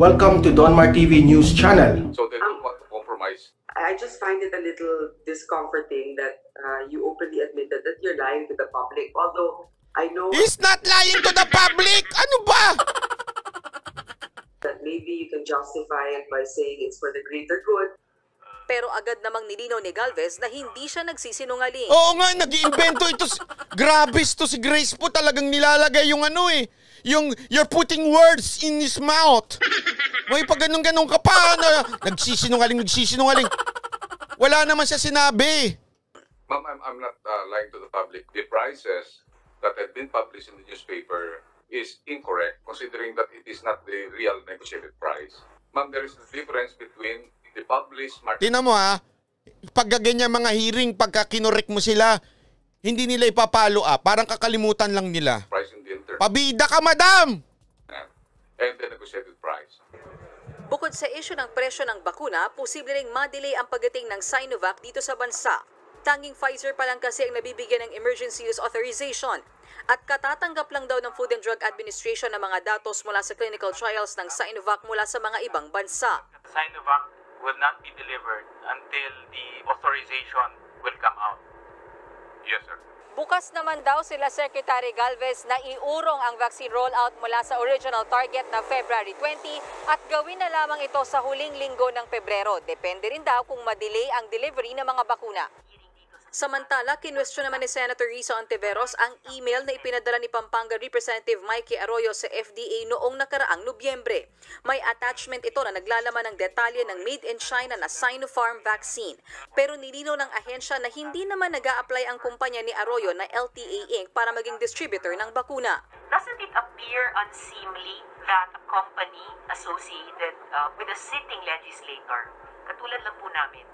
Welcome to Donmar TV News Channel. So they don't want to compromise. I just find it a little discomforting that you openly admitted that you're lying to the public. Although I know He's not lying to the public! Ano ba? that maybe you can justify it by saying it's for the greater good. Pero agad namang nilinaw ni Galvez na hindi siya nagsisinungaling. Oo nga, nag-iimbento ito. Grabe to si Grace po, talagang nilalagay yung ano eh. Yung you're putting words in his mouth. May pag ganun-ganun ka pa na nagsisinungaling. Wala naman siya sinabi. Ma'am, I'm not lying to the public. The prices that have been published in the newspaper is incorrect considering that it is not the real negotiated price. Ma'am, there is a difference between the published market. Tingnan mo ha, pag ganyan mga hearing, pagka kinorek mo sila, hindi nila ipapalo parang kakalimutan lang nila. Price in the internet. Pabida ka, madam! And the negotiated price. Bukod sa isyu ng presyo ng bakuna, posible ring ma-delay ang pagdating ng Sinovac dito sa bansa. Tanging Pfizer pa lang kasi ang nabibigyan ng emergency use authorization. At katatanggap lang daw ng Food and Drug Administration ng mga datos mula sa clinical trials ng Sinovac mula sa mga ibang bansa. Sinovac will not be delivered until the authorization will come out. Yes, sir. Bukas naman daw sila Secretary Galvez na iurong ang vaccine rollout mula sa original target na February 20 at gawin na lamang ito sa huling linggo ng Pebrero. Depende rin daw kung ma-delay ang delivery ng mga bakuna. Samantala, kinwestiyon naman ni Senator Risa Ontiveros ang email na ipinadala ni Pampanga Representative Mikey Arroyo sa FDA noong nakaraang Nobyembre. May attachment ito na naglalaman ng detalye ng made in China na Sinopharm vaccine. Pero nilinaw ng ahensya na hindi naman nag-a-apply ang kumpanya ni Arroyo na LTA Inc. para maging distributor ng bakuna. Doesn't it appear unseemly that a company associated with a sitting legislator, katulad lang po namin,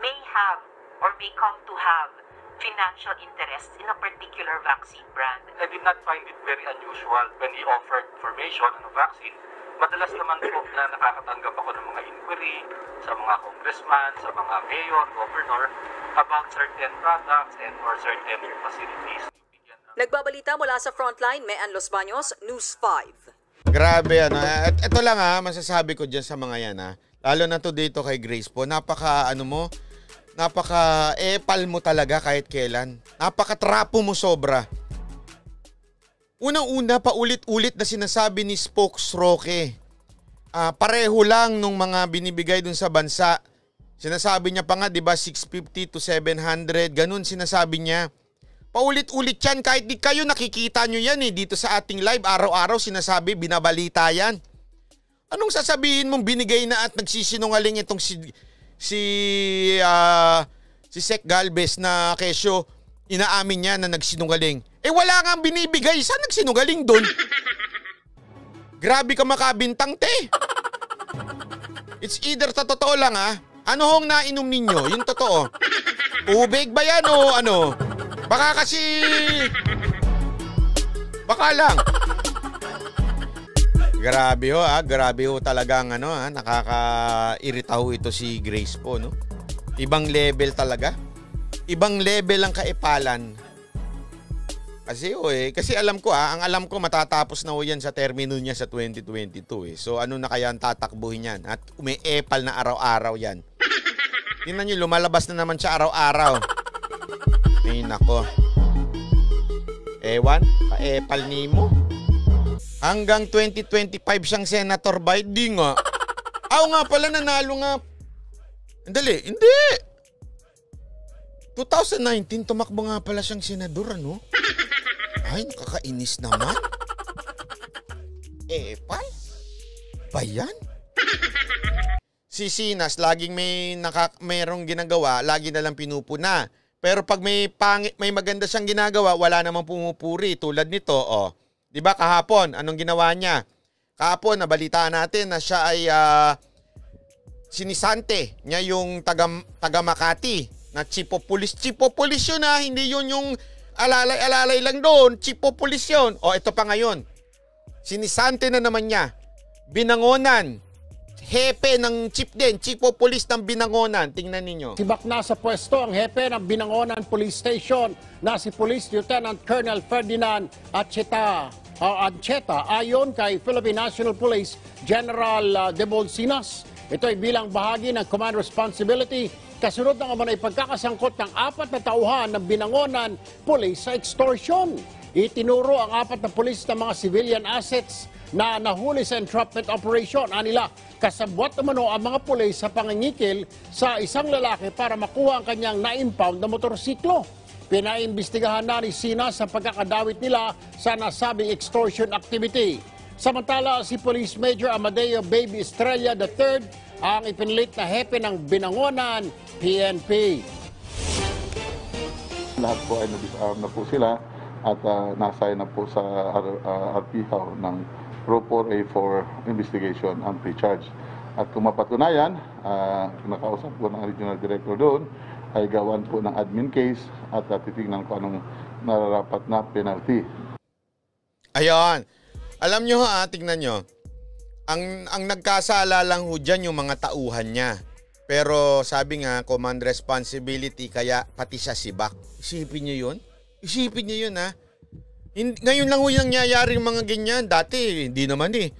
may have or may come to have financial interest in a particular vaccine brand? I did not find it very unusual when he offered information on a vaccine. Madalas naman po na nakakatanggap ako ng mga inquiry sa mga congressman, sa mga mayor, governor about certain products and or certain facilities. Nagbabalita mula sa Frontline, Mean Los Baños, News 5. Grabe ito lang masasabi ko dyan sa mga yan Lalo na to dito kay Grace po, napaka-epal mo talaga kahit kailan. Napaka-trapo mo sobra. Unang-una, paulit-ulit na sinasabi ni Spokes Roque. Pareho lang nung mga binibigay dun sa bansa. Sinasabi niya pa nga, di ba, 650 to 700. Ganun sinasabi niya. Paulit-ulit yan. Kahit di kayo nakikita nyo yan dito sa ating live. Araw-araw sinasabi, binabalita yan. Anong sasabihin mong binigay na at nagsisinungaling itong si Sec Galvez na kesyo inaamin niya na nagsinungaling. Wala nga binibigay. Saan nagsinungaling doon? Grabe ka makabintang, te. It's either totoo lang Ano hong nainom ninyo? Yung totoo. Tubig ba yan o ano? Baka kasi... Baka lang. Grabe grabe talagang nakaka-irita ito si Grace po, no? Ibang level talaga. Ibang level ang kaipalan. Kasi alam ko ang alam ko matatapos na yan sa termino niya sa 2022 So ano na kaya ang tatakbuhin yan? At umiepal na araw-araw yan. Tingnan niyo, lumalabas na naman siya araw-araw. Ay nako. Ewan, kaepal nimo. Hanggang 2025 siyang senator ba? Hindi nga. Nga pala, nanalo nga. Hindi. 2019, tumakbo nga pala siyang senador, ano? Ay, nakakainis naman. Epal? Ba yan? Si Sinas, laging mayroong ginagawa, lagi na lang pinupuna. Pero pag may maganda siyang ginagawa, wala namang pumupuri. Tulad nito, Di ba kahapon, anong ginawa niya? Kahapon, nabalitaan natin na siya ay sinisante niya yung taga Makati na chief of police. Chief of police yun hindi yun yung alalay lang doon. Chief of police yun. Ito pa ngayon. Sinisante na naman niya. Binangonan. Hepe ng chief din. Chief of police ng Binangonan. Tingnan ninyo. Sibak na sa pwesto ang hepe ng Binangonan Police Station na si Police Lieutenant Colonel Ferdinand Acheta. Ancheta ayon kay Philippine National Police General De Bolsinas. Ito ay bilang bahagi ng command responsibility kasunod ng umano'y pagkakasangkot ng 4 na tauhan ng Binangonan Police sa extortion. Itinuro ang 4 na pulis ng mga civilian assets na nahuli sa entrapment operation. Anila, kasabwat umano ang mga pulis sa pangingikil sa isang lalaki para makuha ang kanyang na-impound na motorsiklo. Pinaimbestigahan na ni Sina sa pagkakadawit nila sa nasabing extortion activity. Samantala, si Police Major Amadeo Baby Estrella III ang ipinilit na hepe ng Binangonan PNP. Lahat po ay na po sila at nasa na po sa RPHAW ng Pro 4A for investigation and pre-charge. At kung mapatunayan, nakausap po ng Regional Director doon, ay gawan po ng admin case at titignan ko anong nararapat na penalty. Ayan. Alam nyo ha, tignan nyo. Ang nagkasala lang ho dyan yung mga tauhan niya. Pero sabi nga, command responsibility, kaya pati siya sibak. Isipin nyo yun? Isipin nyo yun ha. Ngayon lang ho yung nangyayari yung mga ganyan. Dati, hindi naman eh.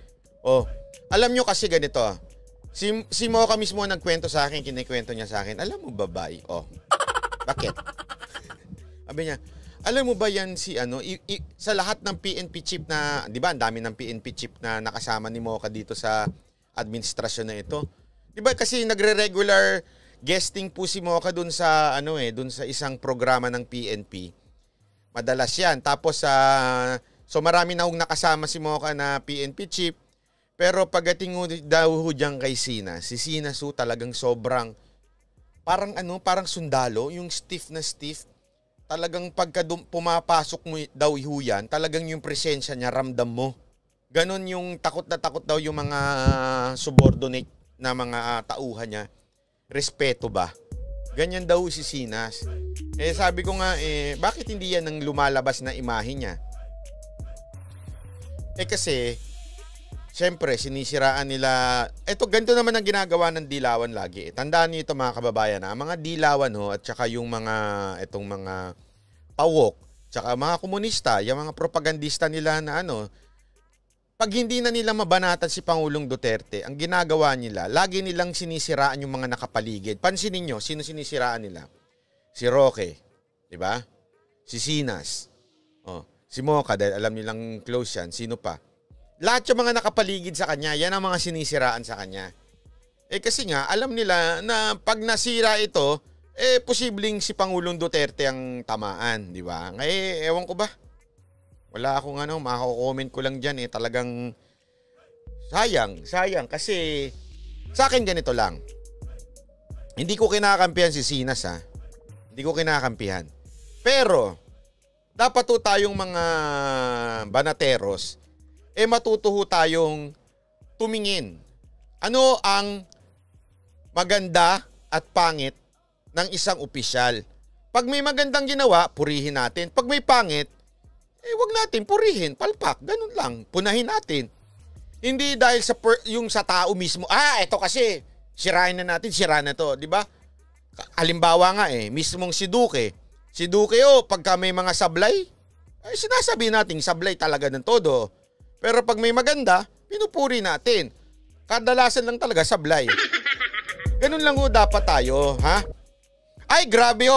Oh, alam nyo kasi ganito ah. Si Mocha mismo nagkwento sa akin, kinikwento niya sa akin. Alam mo babae? Oh. Bakit? Sabi niya, alam mo ba yan si ano, sa lahat ng PNP chief na, di ba, ang dami ng PNP chief na nakasama ni Mocha dito sa administrasyon na ito. Di ba kasi nagre-regular guesting po si Mocha dun sa, ano dun sa isang programa ng PNP. Madalas yan. Tapos, so marami na hong nakasama si Mocha na PNP chief. Pero pagdating daw dyan kay Sina, si Sina Su talagang sobrang, parang sundalo, yung stiff na stiff. Talagang pagka pumapasok mo daw yan, talagang yung presensya niya, ramdam mo. Ganon yung takot na takot daw yung mga subordinate na mga tauhan niya. Respeto ba? Ganyan daw si Sinas. Sabi ko nga, bakit hindi yan ang lumalabas na imahe niya? Kasi, siyempre, sinisiraan nila. Ganito naman ang ginagawa ng dilawan lagi. Tandaan niyo ito mga kababayan. Ang mga dilawan at saka yung itong mga pawok, tsaka mga komunista, yung mga propagandista nila na pag hindi na nila mabanatan si Pangulong Duterte, ang ginagawa nila, lagi nilang sinisiraan yung mga nakapaligid. Pansinin nyo, sino sinisiraan nila? Si Roque, di ba? Si Sinas, si Mocha, dahil alam nilang close yan. Sino pa? Lahat yung mga nakapaligid sa kanya, yan ang mga sinisiraan sa kanya. Kasi nga, alam nila na pag nasira ito, posibleng si Pangulong Duterte ang tamaan, di ba? Ewan ko ba? Wala akong mako-comment ko lang dyan talagang sayang. Kasi sa akin ganito lang. Hindi ko kinakampihan si Sinas ha. Hindi ko kinakampihan. Pero, dapat to tayong mga banateros, matuto tayong tumingin. Ano ang maganda at pangit ng isang opisyal? Pag may magandang ginawa, purihin natin. Pag may pangit, wag natin purihin, palpak, ganun lang. Punahin natin. Hindi dahil sa tao mismo. Ito kasi, sirain na natin, sira na to. Di ba? Halimbawa nga mismong si Duque. Si Duque pagka may mga sablay, sinasabi natin sablay talaga ng todo. Pero pag may maganda, pinupuri natin. Kadalasan lang talaga sablay. Ganun lang dapat tayo, ha? Ay, grabe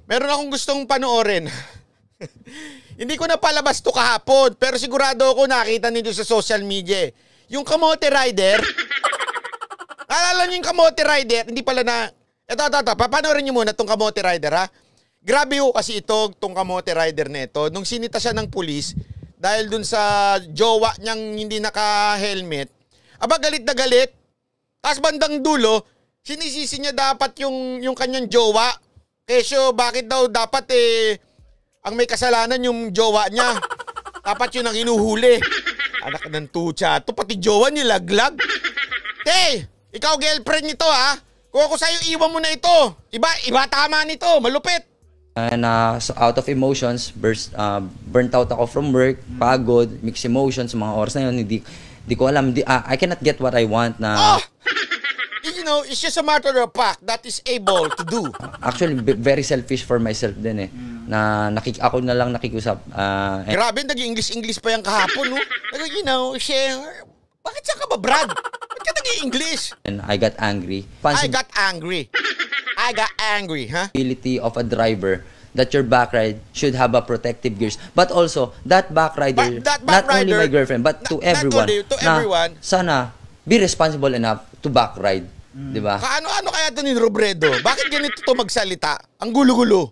meron akong gustong panoorin. Hindi ko na palabas to kahapon, pero sigurado ako nakita ninyo sa social media. Yung Kamote Rider. Alala niyo yung Kamote Rider? Hindi pala na... Ito. Papanoorin niyo muna tong Kamote Rider, ha? Grabe kasi tong Kamote Rider na ito. Nung sinita siya ng pulis, dahil dun sa jowa niyang hindi naka-helmet, galit na galit. Tapos bandang dulo, sinisisi niya dapat yung kanyang jowa. Kesyo, bakit daw dapat ang may kasalanan yung jowa niya. Dapat yun ang inuhuli. Anak ng tutsa. Ito pati jowa nilaglag. Ikaw girlfriend nito ha. Kung ako sa'yo, iwan mo na ito. Iba tama nito. Malupit. So out of emotions, burnt out ako from work, pagod, mixed emotions, mga oras na yun, hindi ko alam. I cannot get what I want na... It's just a matter of fact that is able to do. Actually, very selfish for myself din ako na lang nakikusap. Grabe, nag-English pa yung kahapon, no? You know, share. Bakit siya ka ba, Brad? Bakit ka nag-English? And I got angry. I got angry, ha? Ability of a driver that your back ride should have a protective gears. But also, that back rider, not only my girlfriend, but to everyone. Everyone. Sana, be responsible enough to back ride. Diba? Kaano-ano kaya ito ni Robredo? Bakit ganito to magsalita? Ang gulo-gulo.